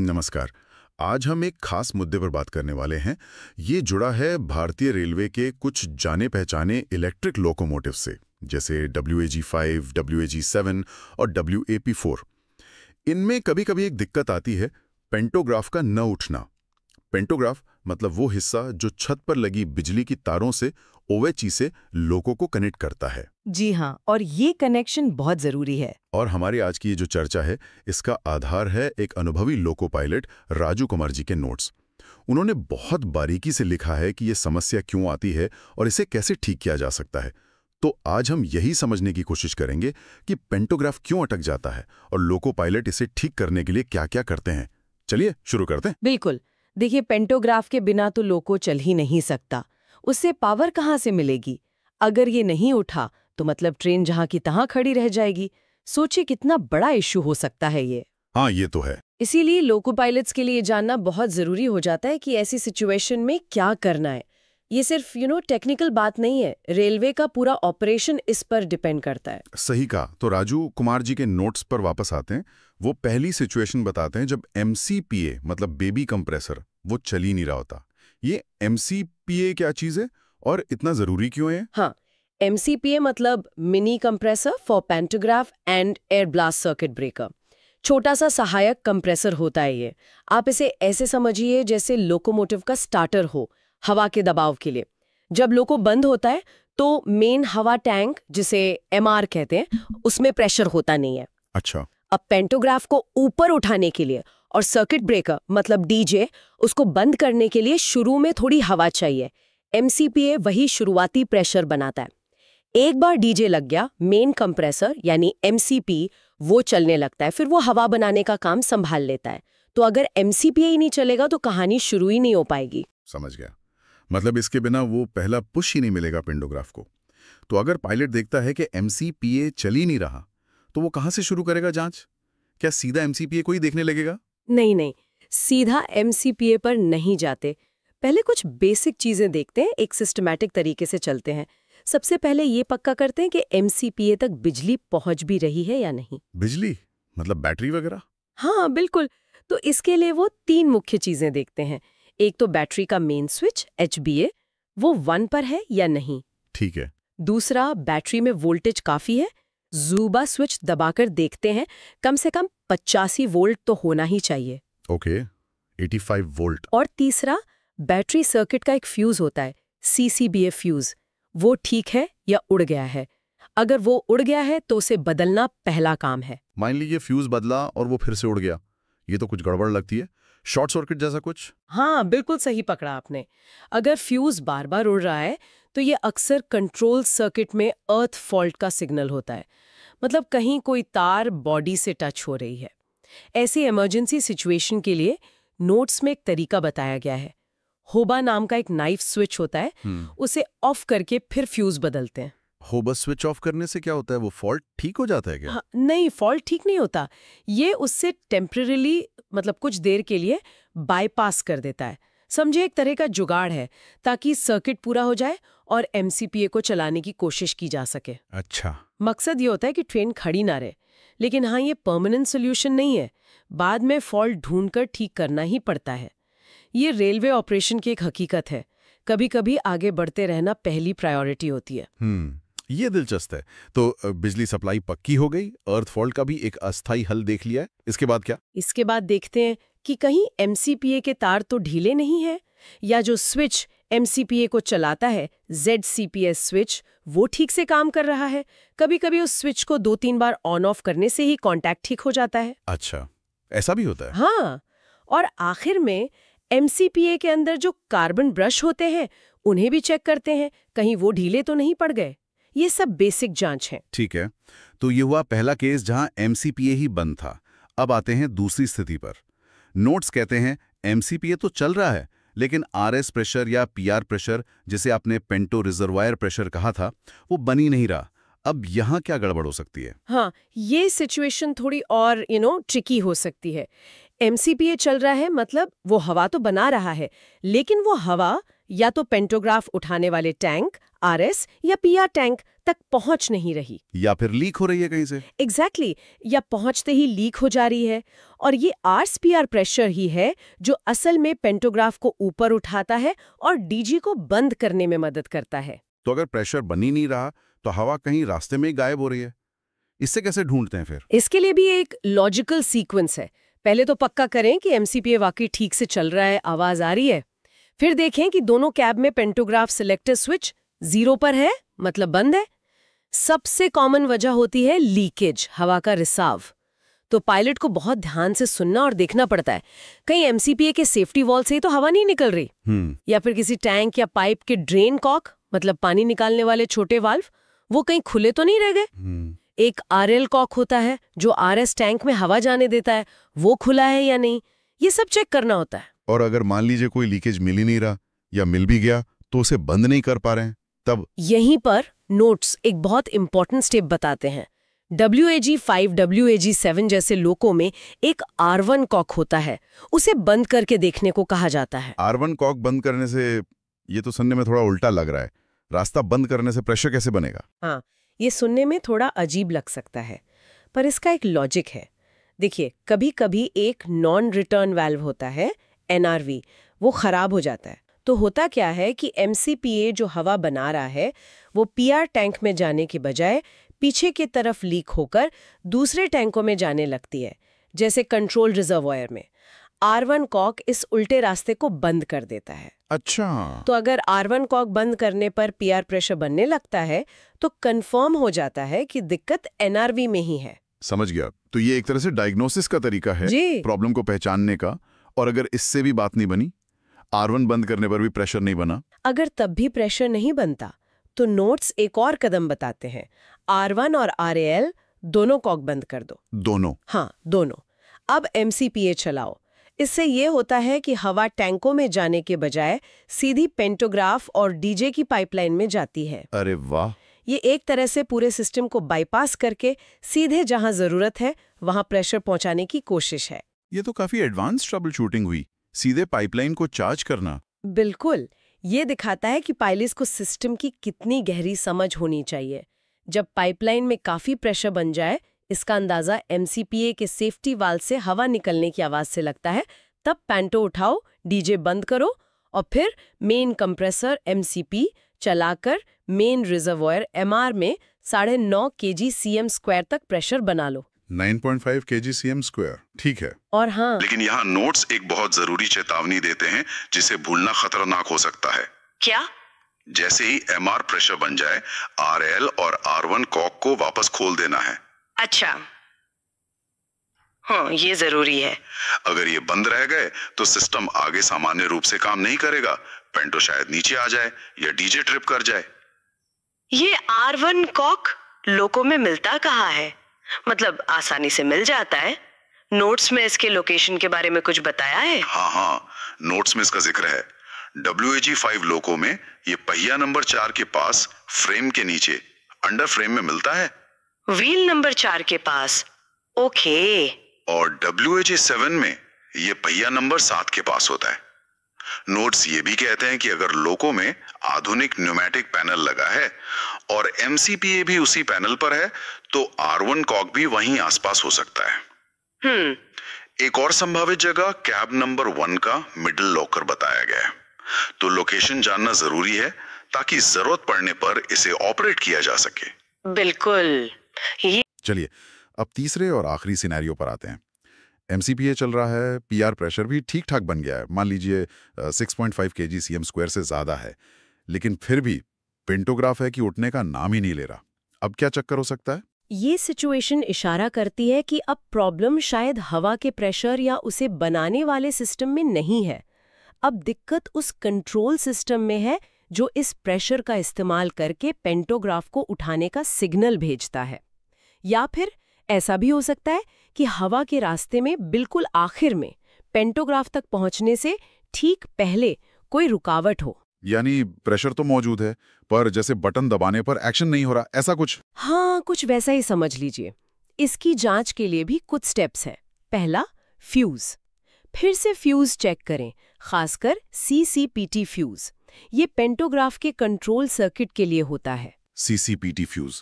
नमस्कार। आज हम एक खास मुद्दे पर बात करने वाले हैं। ये जुड़ा है भारतीय रेलवे के कुछ जाने पहचाने इलेक्ट्रिक लोकोमोटिव से, जैसे WAG5, WAG7 और WAP4। इनमें कभी कभी एक दिक्कत आती है, पेंटोग्राफ का न उठना। पेंटोग्राफ मतलब वो हिस्सा जो छत पर लगी बिजली की तारों से OHE से लोगों को कनेक्ट करता है। जी हाँ, और ये कनेक्शन बहुत जरूरी है। और हमारी आज की ये जो चर्चा है, इसका आधार है एक अनुभवी लोको पायलट राजू कुमार जी के नोट्स। उन्होंने बहुत बारीकी से लिखा है कि ये समस्या क्यों आती है और इसे कैसे ठीक किया जा सकता है। तो आज हम यही समझने की कोशिश करेंगे कि पेंटोग्राफ क्यों अटक जाता है और लोको पायलट इसे ठीक करने के लिए क्या-क्या करते हैं। चलिए शुरू करते हैं। बिल्कुल। देखिए, पेंटोग्राफ के बिना तो लोको चल ही नहीं सकता। उससे पावर कहाँ से मिलेगी? अगर ये नहीं उठा तो मतलब ट्रेन जहाँ की तहाँ खड़ी रह जाएगी। सोचिए कितना बड़ा इश्यू हो सकता है ये। हाँ, ये तो है। इसीलिए लोको पायलट्स के लिए जानना बहुत जरूरी हो जाता है कि ऐसी सिचुएशन में क्या करना है। ये सिर्फ टेक्निकल बात नहीं है, रेलवे का पूरा ऑपरेशन इस पर डिपेंड करता है। सही कहा। तो राजू कुमार जी के नोट्स पर वापस आते हैं। वो पहली सिचुएशन बताते हैं जब MCPA मतलब बेबी कंप्रेसर वो चल ही नहीं रहा होता। ये MCPA क्या चीज़ है और इतना ज़रूरी क्यों है? हाँ, MCPA मतलब mini compressor for pantograph and air blast circuit breaker. छोटा सा सहायक कंप्रेसर होता है ये। आप इसे ऐसे समझिए जैसे लोकोमोटिव का स्टार्टर हो, हवा के दबाव के लिए। जब लोको बंद होता है तो मेन हवा टैंक, जिसे MR कहते हैं, उसमें प्रेशर होता नहीं है। अच्छा। अब पेंटोग्राफ को ऊपर उठाने के लिए और सर्किट ब्रेकर मतलब DJ उसको बंद करने के लिए शुरू में थोड़ी हवा चाहिए। MCPA वही शुरुआती प्रेशर बनाता है। एक बार DJ लग गया, मेन कंप्रेसर यानी MCP वो चलने लगता है, फिर वो हवा बनाने का काम संभाल लेता है। तो अगर MCPA ही नहीं चलेगा तो कहानी शुरू ही नहीं हो पाएगी। समझ गया। मतलब इसके बिना वो पहला पुश ही नहीं मिलेगा पेंटोग्राफ को। तो अगर पायलट देखता है कि MCPA चल ही नहीं रहा, तो वो कहाँ से शुरू करेगा जांच? क्या सीधा MCPA को ही देखने लगेगा? नहीं नहीं, सीधा MCPA पर नहीं जाते। पहले कुछ बेसिक चीजें देखते हैं, एक सिस्टमैटिक तरीके से चलते हैं। सबसे पहले ये पक्का करते हैं कि MCPA तक बिजली पहुंच भी रही है या नहीं। बिजली? मतलब बैटरी वगैरह? हाँ बिल्कुल। तो इसके लिए वो 3 मुख्य चीजें देखते हैं। एक तो बैटरी का मेन स्विच HBA, वो 1 पर है या नहीं। ठीक है। दूसरा, बैटरी में वोल्टेज काफी है। ज़ूबा स्विच दबाकर देखते हैं, कम से कम 85 वोल्ट तो होना ही चाहिए। Okay, 85 volt. और तीसरा, बैटरी सर्किट का एक फ्यूज होता है, CCBA फ्यूज, वो ठीक है या उड़ गया है। अगर वो उड़ गया है तो उसे बदलना पहला काम है। मान लीजिए फ्यूज बदला और वो फिर से उड़ गया, ये तो कुछ गड़बड़ लगती है। शॉर्ट सर्किट जैसा कुछ? हाँ बिल्कुल सही पकड़ा आपने। अगर फ्यूज बार बार उड़ रहा है तो ये अक्सर कंट्रोल सर्किट में अर्थ फॉल्ट का सिग्नल होता है। मतलब कहीं कोई तार बॉडी से टच हो रही है। ऐसी इमरजेंसी सिचुएशन के लिए नोट्स में एक तरीका बताया गया है। होबा नाम का एक नाइफ स्विच होता है, उसे ऑफ करके फिर फ्यूज बदलते हैं। होबा स्विच ऑफ करने से क्या होता है? वो फॉल्ट ठीक हो जाता है क्या? हाँ, नहीं, फॉल्ट ठीक नहीं होता। ये उससे टेम्परेरीली मतलब कुछ देर के लिए बाईपास कर देता है। समझे, एक तरह का जुगाड़ है ताकि सर्किट पूरा हो जाए और MCPA को चलाने की कोशिश की जा सके। अच्छा। मकसद ये होता है कि ट्रेन खड़ी ना रहे। लेकिन हाँ, ये परमानेंट सोल्यूशन नहीं है। बाद में फॉल्ट ढूंढकर ठीक करना ही पड़ता है। ये रेलवे ऑपरेशन की एक हकीकत है। कभी कभी आगे बढ़ते रहना पहली प्रायोरिटी होती है। ये दिलचस्प है। तो बिजली सप्लाई पक्की हो गई, अर्थ फॉल्ट का भी एक अस्थायी हल देख लिया है। इसके बाद क्या? इसके बाद देखते हैं कि कहीं MCPA के तार तो ढीले नहीं है, या जो स्विच MCPA को चलाता है, ZCPS स्विच, वो ठीक से काम कर रहा है। कभी कभी उस स्विच को 2-3 बार ऑन ऑफ करने से ही कांटेक्ट ठीक हो जाता है। अच्छा, ऐसा भी होता है? हाँ, और आखिर में MCPA के अंदर जो कार्बन ब्रश होते हैं, उन्हें भी चेक करते हैं, कहीं वो ढीले तो नहीं पड़ गए। ये सब बेसिक जांच है। ठीक है। तो ये हुआ पहला केस जहां MCPA ही बंद था। अब आते हैं दूसरी स्थिति पर। नोट्स कहते हैं MCPA तो चल रहा है, लेकिन RS प्रेशर या PR प्रेशर, जिसे आपने पेंटो रिजर्वायर प्रेशर कहा था, वो बन ही नहीं रहा। अब यहाँ क्या गड़बड़ हो सकती है? हाँ, ये सिचुएशन थोड़ी और ट्रिकी हो सकती है। MCPA चल रहा है, मतलब वो हवा तो बना रहा है, लेकिन वो हवा या तो पेंटोग्राफ उठाने वाले टैंक RS या PR टैंक तक पहुंच नहीं रही। या फिर लीक हो रही है कहीं से। एग्जैक्टली या पहुंचते ही लीक हो जा रही है। और ये आरएसपीआर प्रेशर ही है जो असल में पेंटोग्राफ को ऊपर उठाता है और डीजी को बंद करने में मदद करता है। तो अगर प्रेशर बन ही नहीं रहा तो हवा कहीं रास्ते में ही गायब हो रही है। इससे कैसे ढूंढते हैं फिर? इसके लिए भी एक लॉजिकल सीक्वेंस है। पहले तो पक्का करें कि एमसीपीए वाकई ठीक से चल रहा है, आवाज आ रही है। फिर देखें कि दोनों कैब में पेंटोग्राफ सिलेक्टर स्विच 0 पर है, मतलब बंद है। सबसे कॉमन वजह होती है लीकेज, हवा का रिसाव। तो पायलट को बहुत ध्यान से सुनना और देखना पड़ता है, कहीं एमसीपीए के सेफ्टी वॉल से ही तो हवा नहीं निकल रही, या फिर किसी टैंक या पाइप के ड्रेन कॉक, मतलब पानी निकालने वाले छोटे वाल्व, वो कहीं खुले तो नहीं रह गए। एक आरएल कॉक होता है जो आरएस टैंक में हवा जाने देता है, वो खुला है या नहीं, ये सब चेक करना होता है। और अगर मान लीजिए कोई लीकेज मिल ही नहीं रहा या मिल भी गया तो उसे बंद नहीं कर पा रहे हैं, तब यहीं पर नोट्स एक बहुत इंपॉर्टेंट स्टेप बताते हैं। WAG-5, WAG-7 जैसे लोको में एक R1 कॉक होता है, उसे बंद करके देखने को कहा जाता है। R1 कॉक बंद करने से, ये तो सुनने में थोड़ा उल्टा लग रहा है। रास्ता बंद करने से प्रेशर कैसे बनेगा? हाँ, ये सुनने में थोड़ा अजीब लग सकता है, पर इसका एक लॉजिक है। देखिए, कभी-कभी एक नॉन रिटर्न वाल्व होता है, NRV, वो खराब हो जाता है। तो होता क्या है कि एमसीपीए जो हवा बना रहा है वो पीआर टैंक में जाने के बजाय पीछे की तरफ लीक होकर दूसरे टैंकों में जाने लगती है, जैसे कंट्रोल रिजर्वॉयर में। R1 कॉक इस उल्टे रास्ते को बंद कर देता है। अच्छा, तो अगर R1 कॉक बंद करने पर पीआर प्रेशर बनने लगता है तो कंफर्म हो जाता है कि दिक्कत NRV में ही है। समझ गया। तो ये एक तरह से डायग्नोसिस का तरीका है, प्रॉब्लम को पहचानने का। और अगर इससे भी बात नहीं बनी, R1 बंद करने पर भी प्रेशर नहीं बना, अगर तब भी प्रेशर नहीं बनता, तो नोट्स एक और कदम बताते हैं। R1 और RAL दोनों कॉक बंद कर दो। दोनों? हाँ, दोनों। अब एमसीपीए चलाओ। इससे ये होता है कि हवा टैंकों में जाने के बजाय सीधी पेंटोग्राफ और डीजे की पाइपलाइन में जाती है। अरे वाह! ये एक तरह से पूरे सिस्टम को बाईपास करके सीधे जहां जरूरत है वहां प्रेशर पहुंचाने की कोशिश है। ये तो काफी एडवांस ट्रबल शूटिंग हुई। सीधे पाइपलाइन को चार्ज करना। बिल्कुल। ये दिखाता है कि पायलट्स को सिस्टम की कितनी गहरी समझ होनी चाहिए। जब पाइपलाइन में काफी प्रेशर बन जाए, इसका अंदाजा एमसीपीए के सेफ्टी वाल्व से हवा निकलने की आवाज से लगता है। तब पैंटो उठाओ, डीजे बंद करो और फिर मेन कंप्रेसर एमसीपी चलाकर मेन रिजर्वॉयर MR में 9.5 kg/cm² तक प्रेशर बना लो। 9.5 kg/cm², ठीक है। और हाँ, लेकिन यहाँ नोट्स एक बहुत जरूरी चेतावनी देते हैं जिसे भूलना खतरनाक हो सकता है। क्या? जैसे ही MR प्रेशर बन जाए, RL और R1 कॉक को वापस खोल देना है। अच्छा, हाँ, ये जरूरी है। अगर ये बंद रह गए तो सिस्टम आगे सामान्य रूप से काम नहीं करेगा। पेंटो शायद नीचे आ जाए या डीजे ट्रिप कर जाए। ये R1 कॉक लोको में मिलता कहाँ है? मतलब आसानी से मिल जाता है? नोट्स में इसके लोकेशन के बारे में कुछ बताया है? हाँ, नोट्स में इसका जिक्र है। WAG-5 लोको में ये पहिया नंबर 4 के पास फ्रेम के नीचे अंडर फ्रेम में मिलता है। व्हील नंबर 4 के पास? ओके। और WAG-7 में ये पहिया नंबर 7 के पास होता है। नोट्स ये भी कहते हैं कि अगर लोको में आधुनिक न्यूमेटिक पैनल लगा है और एमसीपीए भी उसी पैनल पर है तो R1 कॉक भी वहीं आसपास हो सकता है। एक और संभावित जगह कैब नंबर 1 का मिडिल लॉकर बताया गया है। तो लोकेशन जानना जरूरी है ताकि जरूरत पड़ने पर इसे ऑपरेट किया जा सके। बिल्कुल। चलिए, अब तीसरे और आखिरी सिनेरियो पर आते हैं। एमसीपीए चल रहा है, पीआर प्रेशर भी ठीक ठाक बन गया है, मान लीजिए 6.5 kg/cm² से ज्यादा है, लेकिन फिर भी पेंटोग्राफ है कि उठने का नाम ही नहीं ले रहा। अब क्या चक्कर हो सकता है? ये सिचुएशन इशारा करती है कि अब प्रॉब्लम शायद हवा के प्रेशर या उसे बनाने वाले सिस्टम में नहीं है। अब दिक्कत उस कंट्रोल सिस्टम में है जो इस प्रेशर का इस्तेमाल करके पेंटोग्राफ को उठाने का सिग्नल भेजता है। या फिर ऐसा भी हो सकता है कि हवा के रास्ते में बिल्कुल आखिर में पेंटोग्राफ तक पहुंचने से ठीक पहले कोई रुकावट हो। यानी प्रेशर तो मौजूद है पर जैसे बटन दबाने पर एक्शन नहीं हो रहा, ऐसा कुछ? हाँ, कुछ वैसा ही समझ लीजिए। इसकी जांच के लिए भी कुछ स्टेप्स हैं। पहला, फ्यूज। फिर से फ्यूज चेक करें, खासकर CCPT फ्यूज। ये पेंटोग्राफ के कंट्रोल सर्किट के लिए होता है। CCPT फ्यूज,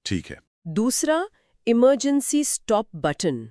ठीक है। दूसरा, इमरजेंसी स्टॉप बटन।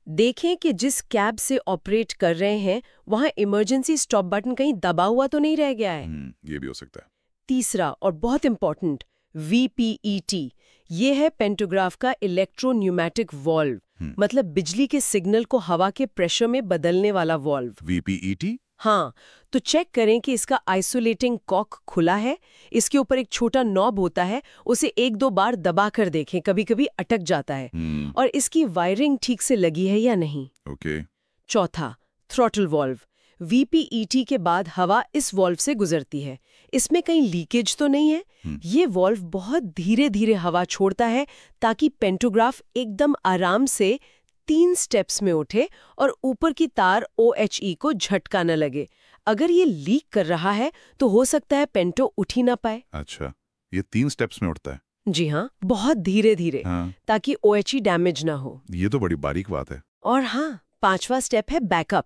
देखें कि जिस कैब से ऑपरेट कर रहे हैं वहां इमरजेंसी स्टॉप बटन कहीं दबा हुआ तो नहीं रह गया है। ये भी हो सकता है। तीसरा और बहुत इंपॉर्टेंट, VPET, ये है पेंटोग्राफ का इलेक्ट्रोन्यूमेटिक वॉल्व, मतलब बिजली के सिग्नल को हवा के प्रेशर में बदलने वाला वॉल्व। VPET? हाँ, तो चेक करें कि इसका आइसोलेटिंग कॉक खुला है। इसके ऊपर एक छोटा नॉब होता है, उसे एक दो बार दबा कर देखें, कभी कभी अटक जाता है। और इसकी वायरिंग ठीक से लगी है या नहीं। ओके। चौथा, थ्रॉटल वॉल्व। VPET के बाद हवा इस वॉल्व से गुजरती है, इसमें कहीं लीकेज तो नहीं है। ये वॉल्व बहुत धीरे धीरे हवा छोड़ता है ताकि पेंटोग्राफ एकदम आराम से 3 स्टेप्स में उठे और ऊपर की तार OHE को झटका न लगे। अगर ये लीक कर रहा है तो हो सकता है पेंटो उठ ही ना पाए। अच्छा, ये 3 स्टेप्स में उठता है? जी हाँ, बहुत धीरे धीरे, ताकि OHE डैमेज ना हो। ये तो बड़ी बारीक बात है। और हाँ, 5वां स्टेप है बैकअप।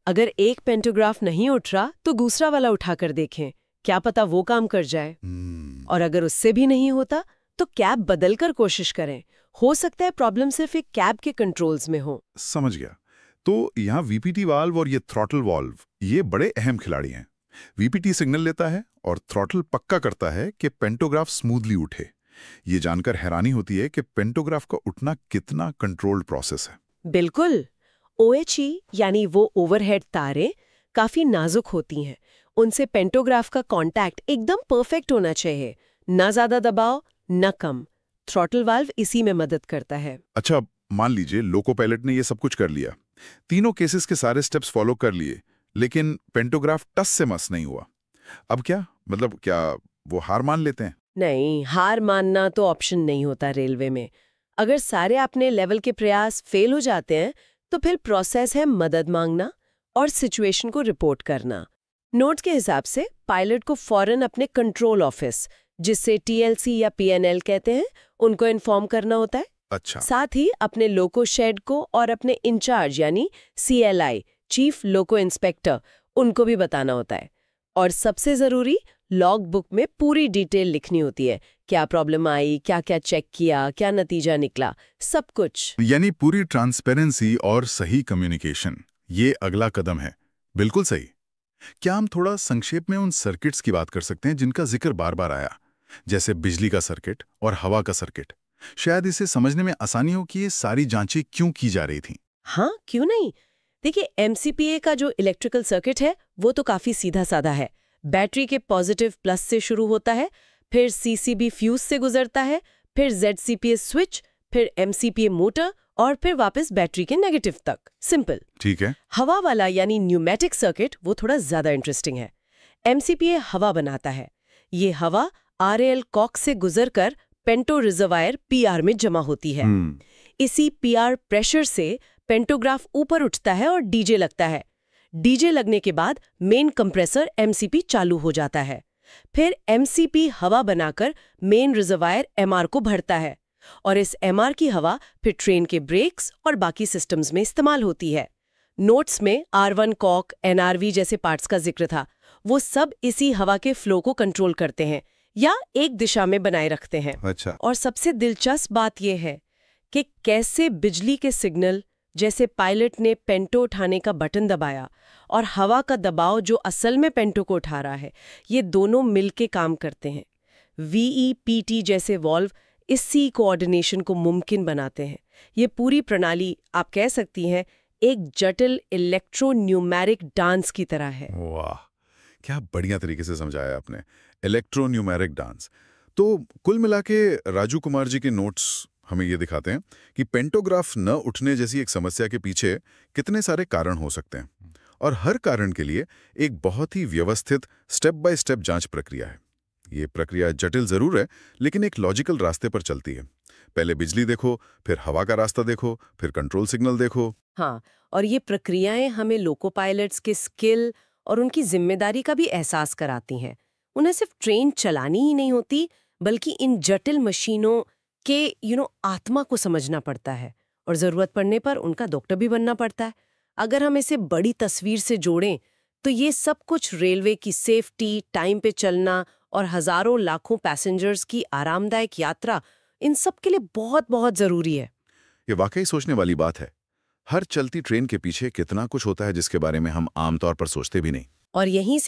अगर एक पेंटोग्राफ नहीं उठ रहा तो दूसरा वाला उठाकर देखें, क्या पता वो काम कर जाए। और अगर उससे भी नहीं होता तो कैब बदलकर कोशिश करें। हो सकता है प्रॉब्लम सिर्फ एक कैब के कंट्रोल्स में हो। समझ गया। तो यहाँ VPT वाल्व और ये थ्रॉटल वाल्व, ये बड़े अहम खिलाड़ी हैं। VPT सिग्नल लेता है और थ्रॉटल पक्का करता है कि पेंटोग्राफ स्मूथली उठे। ये जानकर हैरानी होती है कि पेंटोग्राफ का उठना कितना कंट्रोल्ड प्रोसेस है। बिल्कुल। OHE यानी वो ओवरहेड तारें काफी नाजुक होती हैं। उनसे पेंटोग्राफ का कांटेक्ट एकदम परफेक्ट होना चाहिए, ना ज्यादा दबाव न कम। थ्रॉटल वाल्व इसी में मदद करता है। अच्छा, मान लीजिए लोको पायलट ने ये सब कुछ कर लिया, तीनों केसेस के सारे स्टेप्स फॉलो कर लिए, लेकिन पेंटोग्राफ टस से मस नहीं हुआ। अब क्या, मतलब क्या वो हार मान लेते हैं? नहीं, हार मानना तो ऑप्शन नहीं होता रेलवे में। अगर सारे अपने लेवल के प्रयास फेल हो जाते हैं तो फिर प्रोसेस है मदद मांगना और सिचुएशन को रिपोर्ट करना। नोट्स के हिसाब से पायलट को फौरन अपने कंट्रोल ऑफिस, जिससे TLC या PNL कहते हैं, उनको इन्फॉर्म करना होता है। अच्छा। साथ ही अपने लोको शेड को और अपने इंचार्ज यानी CLI, चीफ लोको इंस्पेक्टर, उनको भी बताना होता है। और सबसे जरूरी, लॉग बुक में पूरी डिटेल लिखनी होती है, क्या प्रॉब्लम आई, क्या क्या चेक किया, क्या नतीजा निकला, सब कुछ। यानी पूरी ट्रांसपेरेंसी और सही कम्युनिकेशन, ये अगला कदम है। बिल्कुल सही। क्या हम थोड़ा संक्षेप में उन सर्किट्स की बात कर सकते हैं जिनका जिक्र बार बार आया, जैसे बिजली का सर्किट और हवा का सर्किट? शायद इसे समझने में आसानी हो कि ये सारी जांचें क्यों की जा रही थीं। हाँ, क्यों नहीं। देखिए, MCPA का जो इलेक्ट्रिकल सर्किट है वो तो काफी सीधा साधा है। बैटरी के पॉजिटिव प्लस से शुरू होता है, फिर CCB फ्यूज से गुजरता है, फिर ZCPA स्विच, फिर MCPA मोटर और फिर वापस बैटरी के नेगेटिव तक। सिंपल। ठीक है। हवा वाला यानी न्यूमेटिक सर्किट वो थोड़ा ज्यादा इंटरेस्टिंग है। MCPA हवा बनाता है। ये हवा RAL कॉक से गुजरकर पेंटो रिजर्वायर PR में जमा होती है। इसी PR प्रेशर से पेंटोग्राफ ऊपर उठता है और DJ लगता है। DJ लगने के बाद मेन कंप्रेसर MCP चालू हो जाता है। फिर MCP हवा बनाकर मेन रिजर्वायर MR को भरता है और इस MR की हवा फिर ट्रेन के ब्रेक्स और बाकी सिस्टम्स में इस्तेमाल होती है। नोट्स में R1 कॉक, NRV जैसे पार्ट्स का जिक्र था। वो सब इसी हवा के फ्लो को कंट्रोल करते हैं या एक दिशा में बनाए रखते हैं। अच्छा। और सबसे दिलचस्प बात यह है कि कैसे बिजली के सिग्नल, जैसे पायलट ने पेंटो उठाने का बटन दबाया, और हवा का दबाव जो असल में पेंटो को उठा रहा है, ये दोनों मिलके काम करते हैं। VEPT जैसे वॉल्व इसी कोऑर्डिनेशन को मुमकिन बनाते हैं। ये पूरी प्रणाली, आप कह सकती हैं, एक जटिल इलेक्ट्रोन्यूमेरिक डांस की तरह है। वाह, क्या बढ़िया तरीके से समझाया आपने। इलेक्ट्रोन्यूमेरिक डांस। तो कुल मिला के राजू कुमार जी के नोट्स हमें ये दिखाते हैं कि पेंटोग्राफ न उठने जैसी एक समस्या के पीछे कितने सारे कारण हो सकते हैं, और हर कारण के लिए एक बहुत ही व्यवस्थित स्टेप बाय स्टेप जांच प्रक्रिया है। ये प्रक्रिया जटिल जरूर है, लेकिन एक लॉजिकल रास्ते पर चलती है। पहले बिजली देखो, फिर हवा का रास्ता देखो, फिर कंट्रोल सिग्नल देखो। हाँ, और ये प्रक्रियाएं हमें लोको पायलट्स के स्किल और उनकी जिम्मेदारी का भी एहसास कराती हैं। उन्हें सिर्फ ट्रेन चलानी ही नहीं होती, बल्कि इन जटिल मशीनों के आत्मा को समझना पड़ता है, और ज़रूरत पड़ने पर उनका डॉक्टर भी बनना पड़ता है। अगर हम इसे बड़ी तस्वीर से जोड़ें तो ये सब कुछ रेलवे की सेफ्टी, टाइम पे चलना और हजारों लाखों पैसेंजर्स की आरामदायक यात्रा इन सब के लिए बहुत बहुत जरूरी है। ये वाकई सोचने वाली बात है। हर चलती ट्रेन के पीछे कितना कुछ होता है जिसके बारे में हम आमतौर पर सोचते भी नहीं। और यहीं से